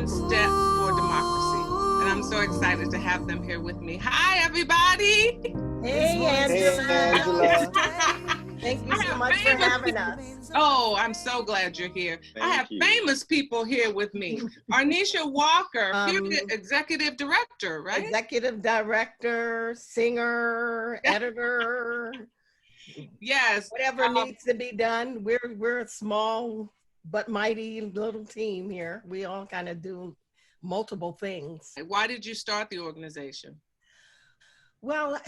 one step for democracy. And I'm so excited to have them here with me. Hi, everybody. Hey, Angela. Thank you so much for having us. Oh, I'm so glad you're here. I have famous people here with me. Arnisha Walker, executive director, right? Executive director, singer, editor. Yes. Whatever needs to be done. We're a small but mighty little team here. We all kind of do multiple things. Why did you start the organization? Well,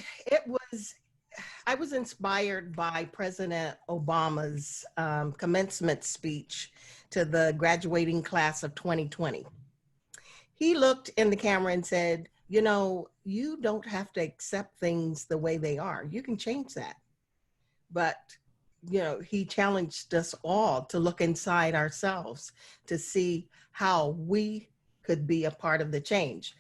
I was inspired by President Obama's commencement speech to the graduating class of 2020. He looked in the camera and said, you know, you don't have to accept things the way they are. You can change that. But, you know, he challenged us all to look inside ourselves to see how we could be a part of the change.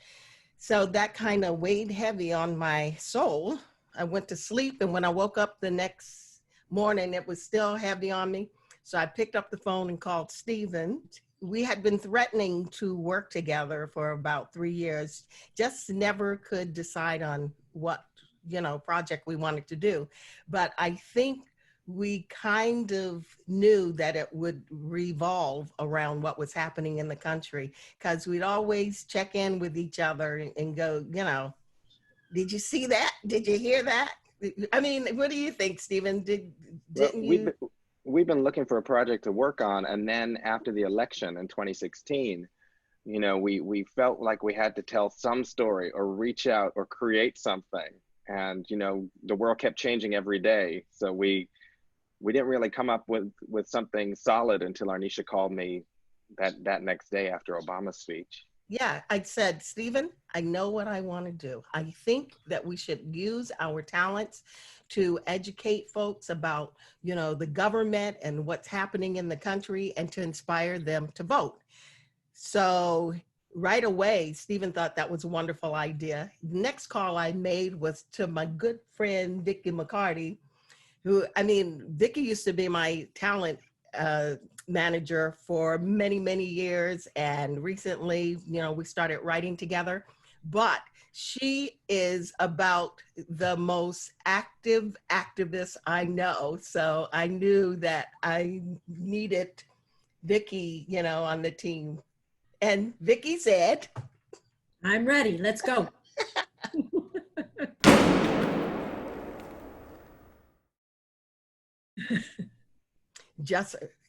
So that kind of weighed heavy on my soul. I went to sleep, and when I woke up the next morning, it was still heavy on me. So I picked up the phone and called Stephen. We had been threatening to work together for about 3 years, just never could decide on what, you know, project we wanted to do. But I think we kind of knew that it would revolve around what was happening in the country, because we'd always check in with each other and go, you know, did you see that? Did you hear that? I mean, what do you think, Stephen? We've been looking for a project to work on, and then after the election in 2016, you know, we felt like we had to tell some story or reach out or create something. And, you know, the world kept changing every day. So we didn't really come up with something solid until Arnisha called me that next day after Obama's speech. Yeah, I said, Stephen, I know what I want to do. I think that we should use our talents to educate folks about, you know, the government and what's happening in the country and to inspire them to vote. So right away, Stephen thought that was a wonderful idea. Next call I made was to my good friend, Vicki McCarty, who, I mean, Vicki used to be my talent manager for many, many years. And recently, you know, we started writing together, but she is about the most active activist I know. So I knew that I needed Vicki, you know, on the team. And Vicki said, I'm ready, let's go.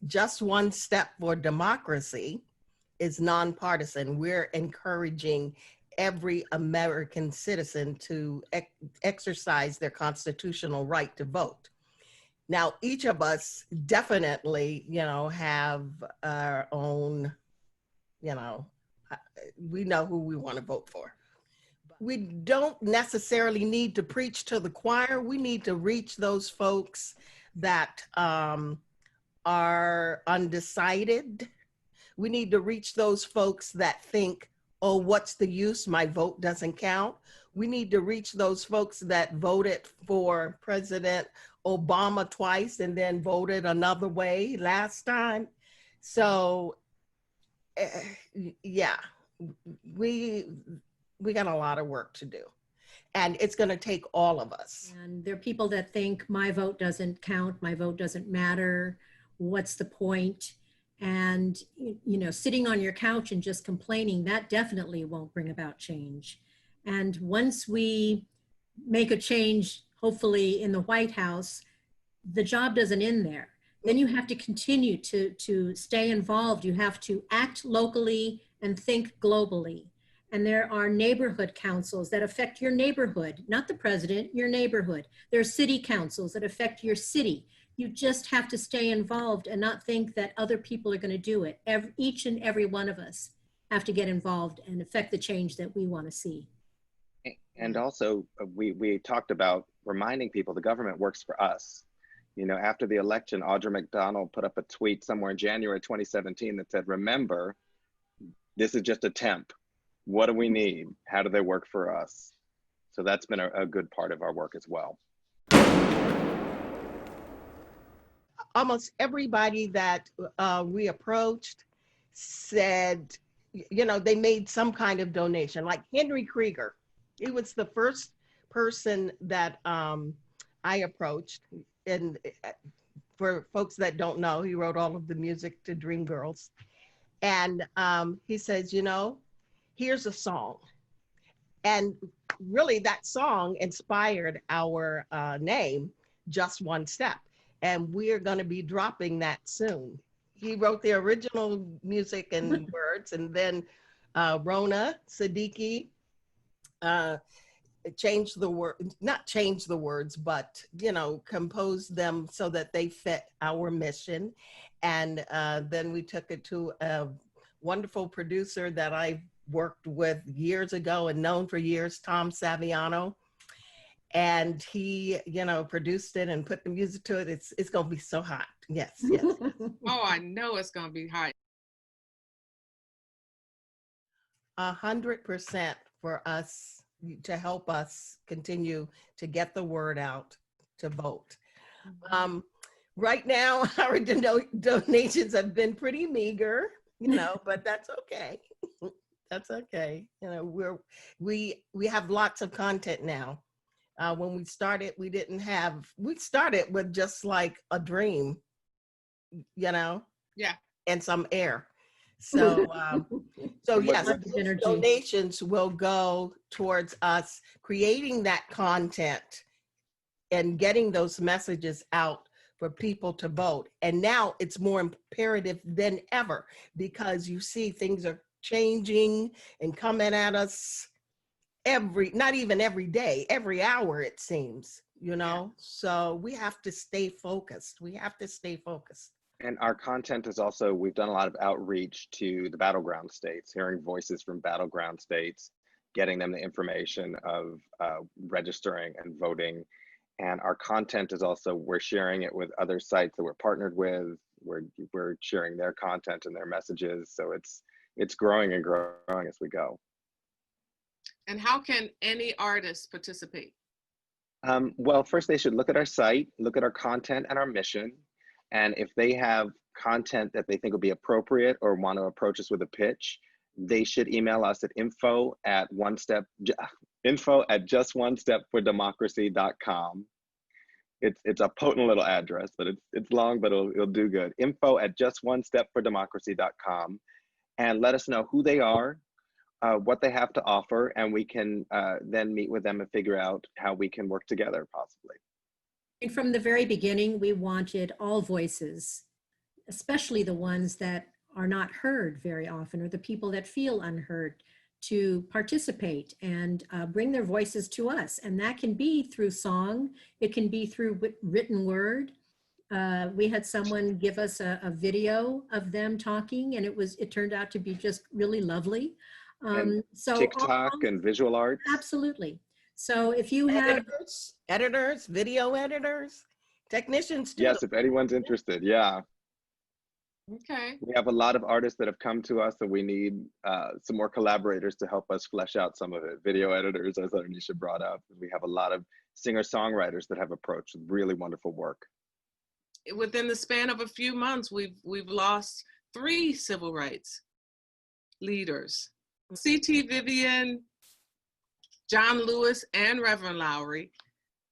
Just one step for democracy is nonpartisan. We're encouraging every American citizen to exercise their constitutional right to vote. Now, each of us definitely, you know, have our own, you know, we know who we want to vote for. We don't necessarily need to preach to the choir. We need to reach those folks that are undecided. We need to reach those folks that think, oh, what's the use? My vote doesn't count. We need to reach those folks that voted for President Obama twice and then voted another way last time. So, yeah, we got a lot of work to do. And it's going to take all of us. And there are people that think my vote doesn't count, my vote doesn't matter, what's the point? And, you know, sitting on your couch and just complaining, that definitely won't bring about change. And once we make a change, hopefully in the White House, the job doesn't end there. Then you have to continue to stay involved. You have to act locally and think globally. And there are neighborhood councils that affect your neighborhood, not the president, your neighborhood. There are city councils that affect your city. You just have to stay involved and not think that other people are going to do it. Each and every one of us have to get involved and affect the change that we want to see. And also, we talked about reminding people the government works for us. You know, after the election, Audra McDonald put up a tweet somewhere in January 2017 that said, remember, this is just a temp. What do we need? How do they work for us? So that's been a good part of our work as well. Almost everybody that we approached said, you know, they made some kind of donation, like Henry Krieger. He was the first person that I approached. And for folks that don't know, he wrote all of the music to Dreamgirls. And he says, you know, here's a song. And really that song inspired our name, Just One Step. And we're going to be dropping that soon. He wrote the original music and words, and then Rona Siddiqui changed the word, not changed the words, but, you know, composed them so that they fit our mission. And then we took it to a wonderful producer that I worked with years ago and known for years, Tom Saviano. And he, you know, produced it and put the music to it. It's going to be so hot. Yes, yes. Oh, I know it's going to be hot. 100% for us to help us continue to get the word out to vote. Right now, our donations have been pretty meager, you know, but that's okay. That's okay. You know, we have lots of content now. When we started, we started with just like a dream, you know? Yeah. And some air. So, so yes, donations will go towards us creating that content and getting those messages out for people to vote. And now it's more imperative than ever because you see things are changing and coming at us not even every day, every hour it seems, you know? So we have to stay focused. We have to stay focused. And our content is also, we've done a lot of outreach to the battleground states, hearing voices from battleground states, getting them the information of registering and voting. And our content is also, we're sharing it with other sites that we're partnered with. We're sharing their content and their messages. So it's growing and growing as we go. And how can any artist participate? Well, first they should look at our site, look at our content and our mission. And if they have content that they think will be appropriate or want to approach us with a pitch, they should email us at info@justonestepfordemocracy.com. It's a potent little address, but it's long, but it'll do good. info@justonestepfordemocracy.com, and let us know who they are, what they have to offer, and we can then meet with them and figure out how we can work together possibly. And from the very beginning, we wanted all voices, especially the ones that are not heard very often, or the people that feel unheard, to participate and bring their voices to us. And that can be through song, it can be through written word. We had someone give us a video of them talking, and it turned out to be just really lovely. So TikTok and visual arts. Absolutely. So if you have editors, video editors, technicians too. Yes, if anyone's interested, yeah. Okay. We have a lot of artists that have come to us that we need some more collaborators to help us flesh out some of it. Video editors, as Anisha brought up. We have a lot of singer-songwriters that have approached really wonderful work. Within the span of a few months, we've lost 3 civil rights leaders. C.T. Vivian, John Lewis, and Reverend Lowry.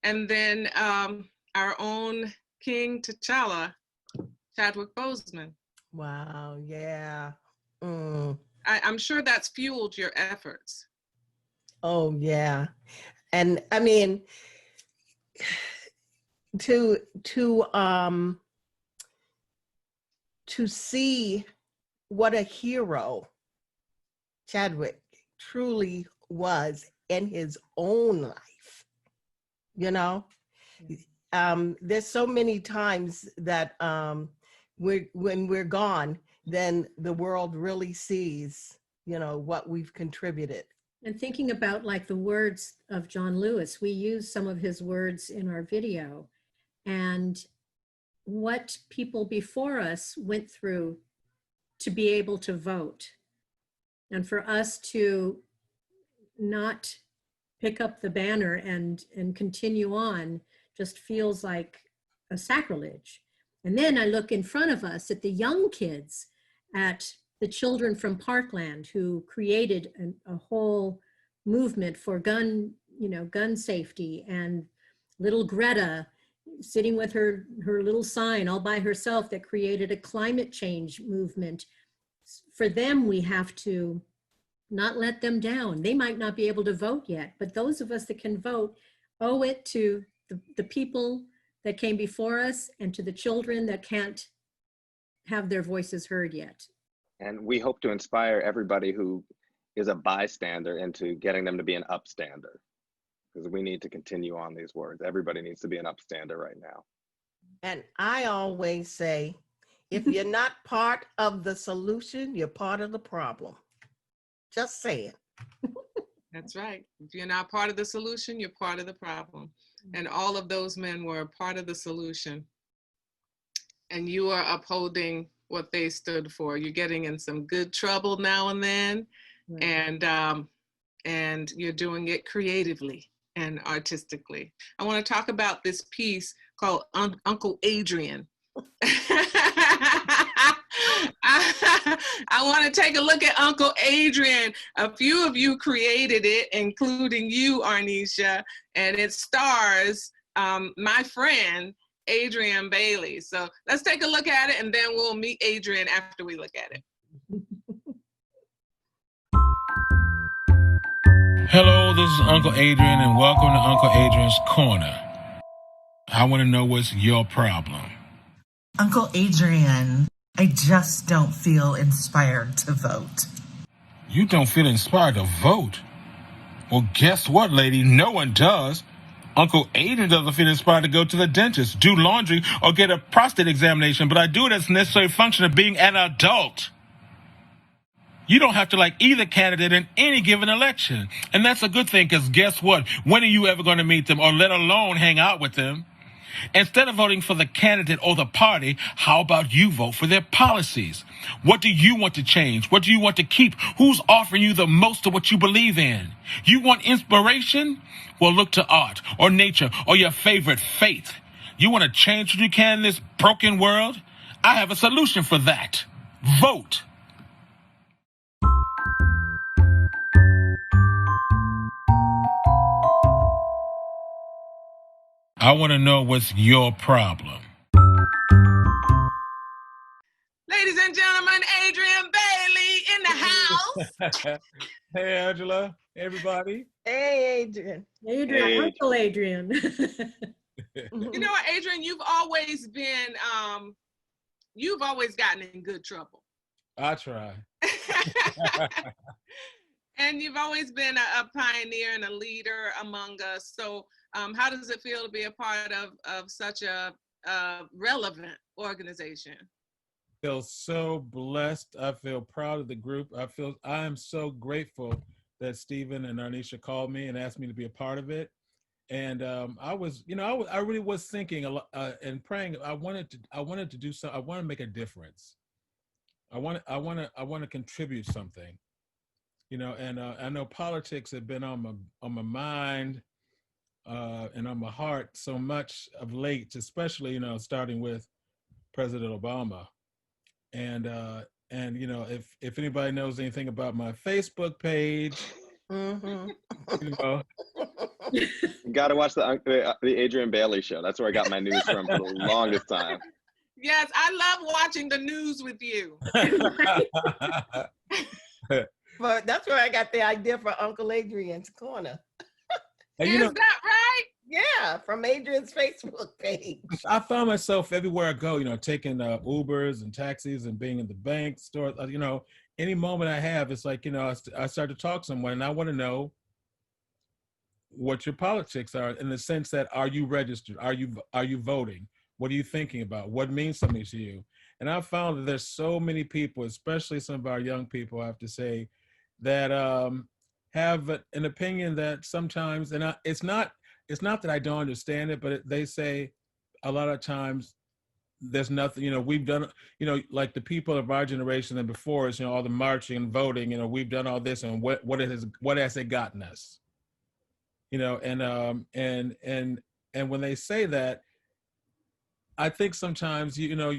And then our own King T'Challa, Chadwick Boseman. Wow, yeah. I'm sure that's fueled your efforts. Oh, yeah. And I mean, to see what a hero Chadwick truly was in his own life, you know? There's so many times that when we're gone, then the world really sees, you know, what we've contributed. And thinking about like the words of John Lewis, we use some of his words in our video, and what people before us went through to be able to vote. And for us to not pick up the banner and continue on just feels like a sacrilege. And then I look in front of us at the young kids, at the children from Parkland who created a whole movement for gun safety, and little Greta sitting with her little sign all by herself that created a climate change movement. For them, we have to not let them down. They might not be able to vote yet, but those of us that can vote owe it to the people that came before us and to the children that can't have their voices heard yet. And we hope to inspire everybody who is a bystander into getting them to be an upstander, because we need to continue on these words. Everybody needs to be an upstander right now. And I always say, if you're not part of the solution, you're part of the problem. Just say it. That's right. If you're not part of the solution, you're part of the problem. And all of those men were part of the solution. And you are upholding what they stood for. You're getting in some good trouble now and then, right. And you're doing it creatively and artistically. I want to talk about this piece called Uncle Adrian. I want to take a look at Uncle Adrian. A few of you created it, including you, Arnisha, and it stars my friend, Adrian Bailey. So let's take a look at it, and then we'll meet Adrian after we look at it. Hello, this is Uncle Adrian, and welcome to Uncle Adrian's Corner. I want to know what's your problem. Uncle Adrian, I just don't feel inspired to vote. You don't feel inspired to vote? Well, guess what, lady? No one does. Uncle Adrian doesn't feel inspired to go to the dentist, do laundry, or get a prostate examination, but I do it as a necessary function of being an adult. You don't have to like either candidate in any given election. And that's a good thing, because guess what? When are you ever going to meet them, or let alone hang out with them? Instead of voting for the candidate or the party, how about you vote for their policies? What do you want to change? What do you want to keep? Who's offering you the most of what you believe in? You want inspiration? Well, look to art or nature or your favorite faith. You want to change what you can in this broken world? I have a solution for that. Vote. I want to know what's your problem. Ladies and gentlemen, Adrian Bailey in the house. Hey, Angela. Hey, everybody. Hey, Adrian. Adrian, Hey. Uncle Adrian. You know what, Adrian, you've always gotten in good trouble. I try. And you've always been a pioneer and a leader among us. So how does it feel to be a part of such a relevant organization? I feel so blessed. I feel proud of the group. I am so grateful that Stephen and Arnisha called me and asked me to be a part of it. And I really was thinking a lot and praying. I wanted to do something. I want to make a difference. I want to contribute something. You know, and I know politics have been on my mind and on my heart so much of late, especially, you know, starting with President Obama. And you know, if anybody knows anything about my Facebook page, Mm-hmm. you know, You got to watch the Adrian Bailey show. That's where I got my news from for the longest time. Yes, I love watching the news with you. But that's where I got the idea for Uncle Adrian's Corner. and, Is that right? Yeah, from Adrian's Facebook page. I found myself everywhere I go, you know, taking Ubers and taxis and being in the bank store. You know, any moment I have, it's like, you know, I start to talk to someone and I want to know what your politics are, in the sense that, are you registered? Are you voting? What are you thinking about? What means something to you? And I found that there's so many people, especially some of our young people, I have to say, that have an opinion that sometimes, and it's not that I don't understand it, but they say a lot of times there's nothing, you know, we've done, you know, like the people of our generation and before us, you know, all the marching and voting, you know, we've done all this, and what has it gotten us? You know, and when they say that, I think sometimes, you know,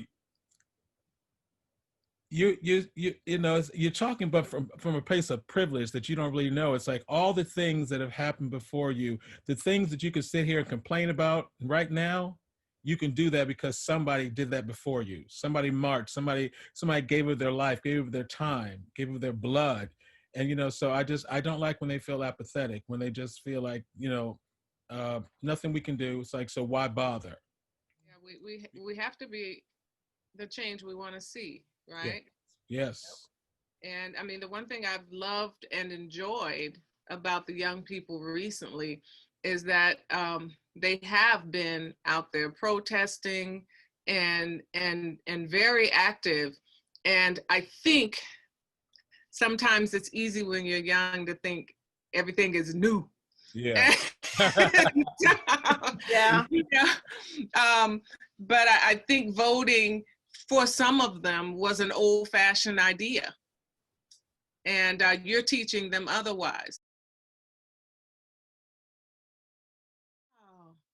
you know, you're talking, but from a place of privilege that you don't really know. It's like all the things that have happened before you, the things that you can sit here and complain about right now, you can do that because somebody did that before you. Somebody marched, somebody gave of their life, gave of their time, gave of their blood. And, you know, so I don't like when they feel apathetic, when they just feel like, you know, nothing we can do. It's like, so why bother? Yeah, we have to be the change we want to see, right? Yes. And I mean, the one thing I've loved and enjoyed about the young people recently is that they have been out there protesting and very active. And I think sometimes it's easy when you're young to think everything is new. Yeah. Yeah. You know? But I think voting for some of them was an old-fashioned idea. And you're teaching them otherwise.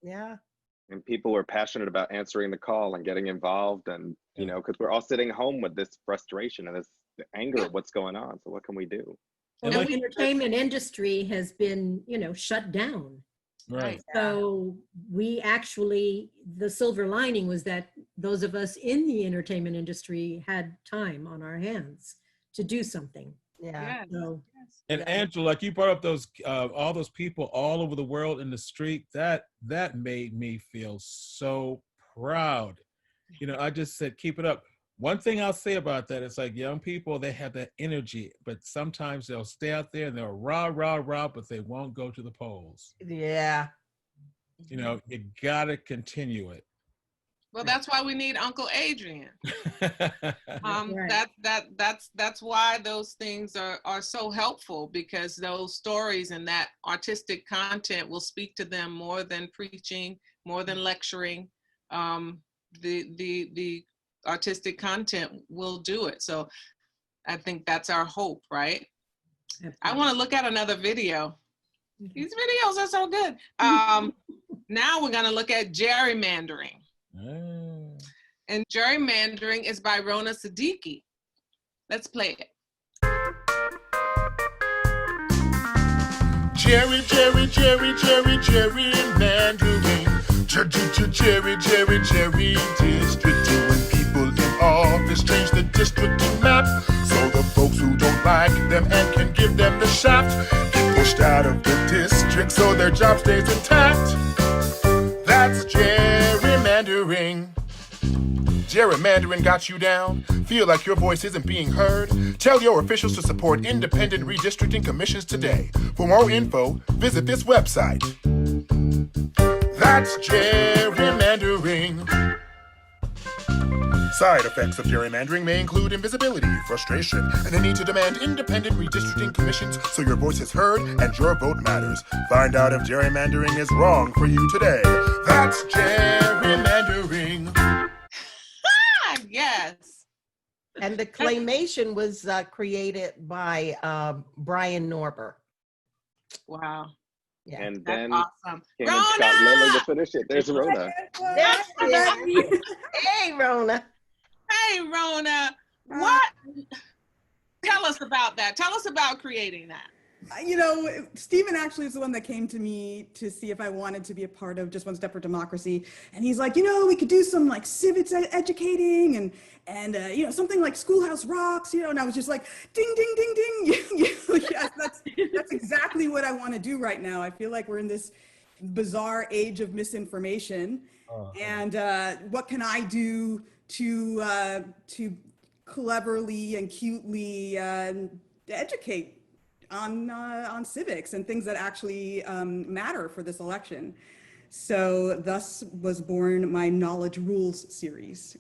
Yeah. And people were passionate about answering the call and getting involved, and you know, because we're all sitting home with this frustration and this anger at what's going on. So what can we do? Well, And the entertainment industry has been, you know, shut down. right. So we actually, the silver lining was that those of us in the entertainment industry had time on our hands to do something. Yeah. Yes. So And Angela, like you brought up those all those people all over the world in the street, that made me feel so proud. You know, I just said, keep it up. One thing I'll say about that, it's like young people, they have that energy, but sometimes they'll stay out there and they'll rah, rah, rah, but they won't go to the polls. Yeah. You know, you gotta continue it. Well, that's why we need Uncle Adrian. Right. That's why those things are so helpful, because those stories and that artistic content will speak to them more than preaching, more than lecturing. The artistic content will do it. So I think that's our hope, right? I want to look at another video. These videos are so good. Now we're going to look at gerrymandering. And gerrymandering is by Rona Siddiqui. Let's play it. Gerrymandering. Jerry districting. When people in office change the districting map, so the folks who don't like them and can give them the shaft get pushed out of the district so their job stays intact. That's gerrymandering. Gerrymandering got you down? Feel like your voice isn't being heard? Tell your officials to support independent redistricting commissions today. For more info, visit this website. That's gerrymandering. Side effects of gerrymandering may include invisibility, frustration, and the need to demand independent redistricting commissions so your voice is heard and your vote matters. Find out if gerrymandering is wrong for you today. That's gerrymandering. Yes. And the claymation was created by Brian Norber. Wow. Yeah. And That's then awesome. came and Scott Lilly to finish it. There's Rona. That's it. Hey, Rona. Hey, Rona. What? Tell us about that. Tell us about creating that. You know, Stephen actually is the one that came to me to see if I wanted to be a part of Just One Step for Democracy. And he's like, you know, we could do some like civics educating and you know, something like Schoolhouse Rocks, you know, and I was just like, ding, ding, ding, ding. Yes, that's exactly what I want to do right now. I feel like we're in this bizarre age of misinformation. And what can I do to cleverly and cutely educate on civics and things that actually matter for this election. So thus was born my Knowledge Rules series.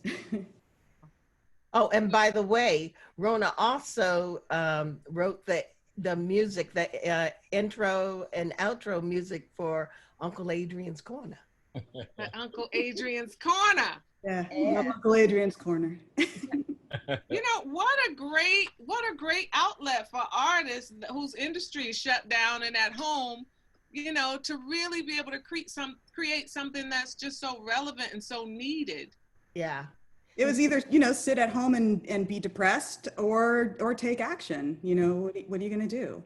Oh, and by the way, Rona also wrote the music, the intro and outro music for Uncle Adrian's Corner. Uncle Adrian's Corner. Yeah, Uncle Adrian's Corner. You know, what a great outlet for artists whose industry is shut down and at home, you know, to really be able to create something that's just so relevant and so needed. Yeah. It was either, sit at home and be depressed or take action. What are you going to do?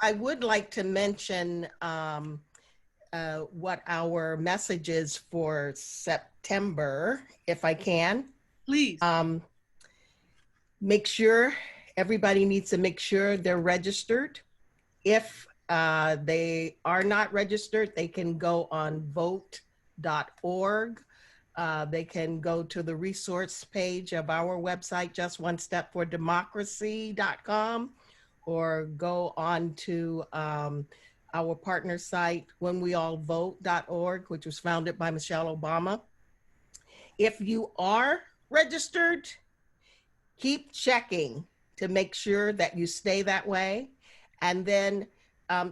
I would like to mention what our message is for September, if I can. Please. Make sure, everybody needs to make sure they're registered. If they are not registered, they can go on vote.org. They can go to the resource page of our website, justonestepfordemocracy.com, or go on to our partner site, whenweallvote.org, which was founded by Michelle Obama. If you are registered, keep checking to make sure that you stay that way, and then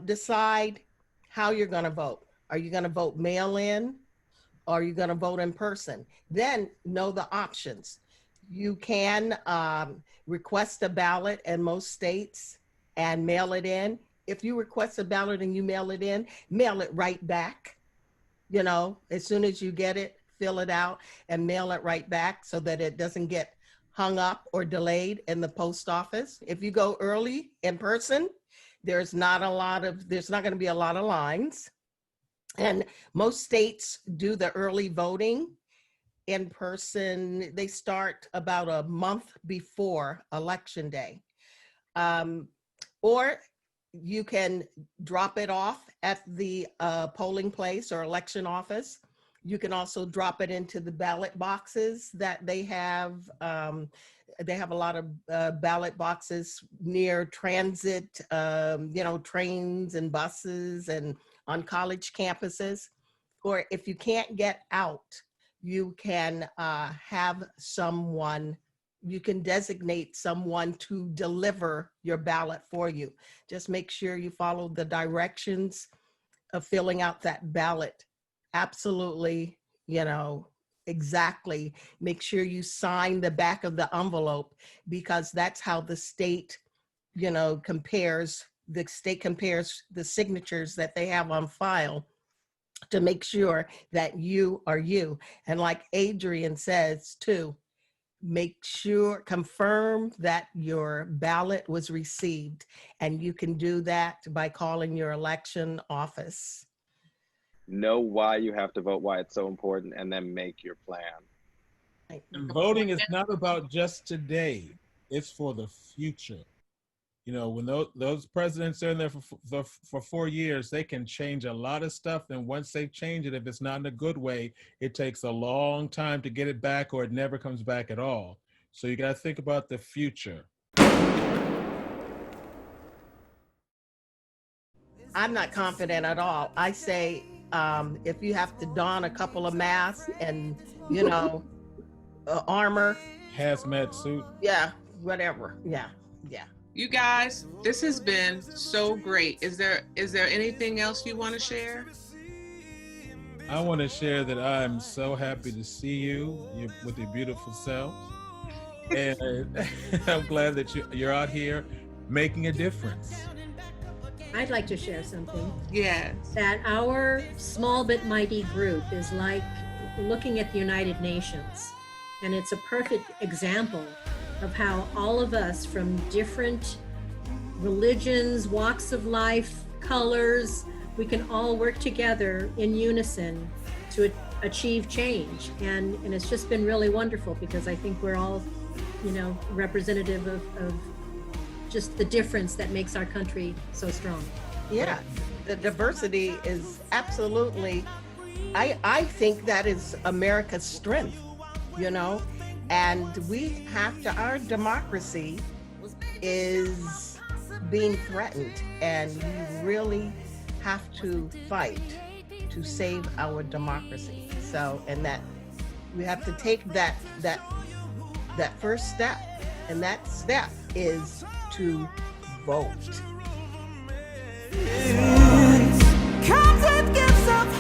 decide how you're going to vote. Are you going to vote mail-in? Or are you going to vote in person? Then know the options. You can request a ballot in most states and mail it in. If you request a ballot and you mail it in, mail it right back. As soon as you get it, fill it out and mail it right back so that it doesn't get hung up or delayed in the post office. If you go early in person, there's not going to be a lot of lines. And most states do the early voting in person. They start about a month before Election Day. Or you can drop it off at the polling place or election office. You can also drop it into the ballot boxes that they have. They have a lot of ballot boxes near transit, trains and buses and on college campuses. Or if you can't get out, you can have someone, you can designate someone to deliver your ballot for you. Just make sure you follow the directions of filling out that ballot. Absolutely, exactly. Make sure you sign the back of the envelope, because that's how the state, compares the signatures that they have on file to make sure that you are you. And like Adrian says too, confirm that your ballot was received. And you can do that by calling your election office. Know why you have to vote, why it's so important, and then make your plan. And voting is not about just today, it's for the future. When those presidents are in there for 4 years, they can change a lot of stuff. And once they change it, if it's not in a good way, it takes a long time to get it back, or it never comes back at all. So you got to think about the future. I'm not confident at all. I say, if you have to don a couple of masks and, armor. Hazmat suit. Yeah, whatever. Yeah. You guys, this has been so great. Is there anything else you want to share? I want to share that I'm so happy to see you with your beautiful selves. And I'm glad that you're out here making a difference. I'd like to share something. Yes. That our small but mighty group is like looking at the United Nations. And it's a perfect example of how all of us from different religions, walks of life, colors, we can all work together in unison to achieve change. And it's just been really wonderful, because I think we're all, representative of just the difference that makes our country so strong. Yeah, the diversity is absolutely, I think that is America's strength, and we have to, our democracy is being threatened, and we really have to fight to save our democracy. So, and that we have to take that first step, and that step is to vote. Comes with gifts of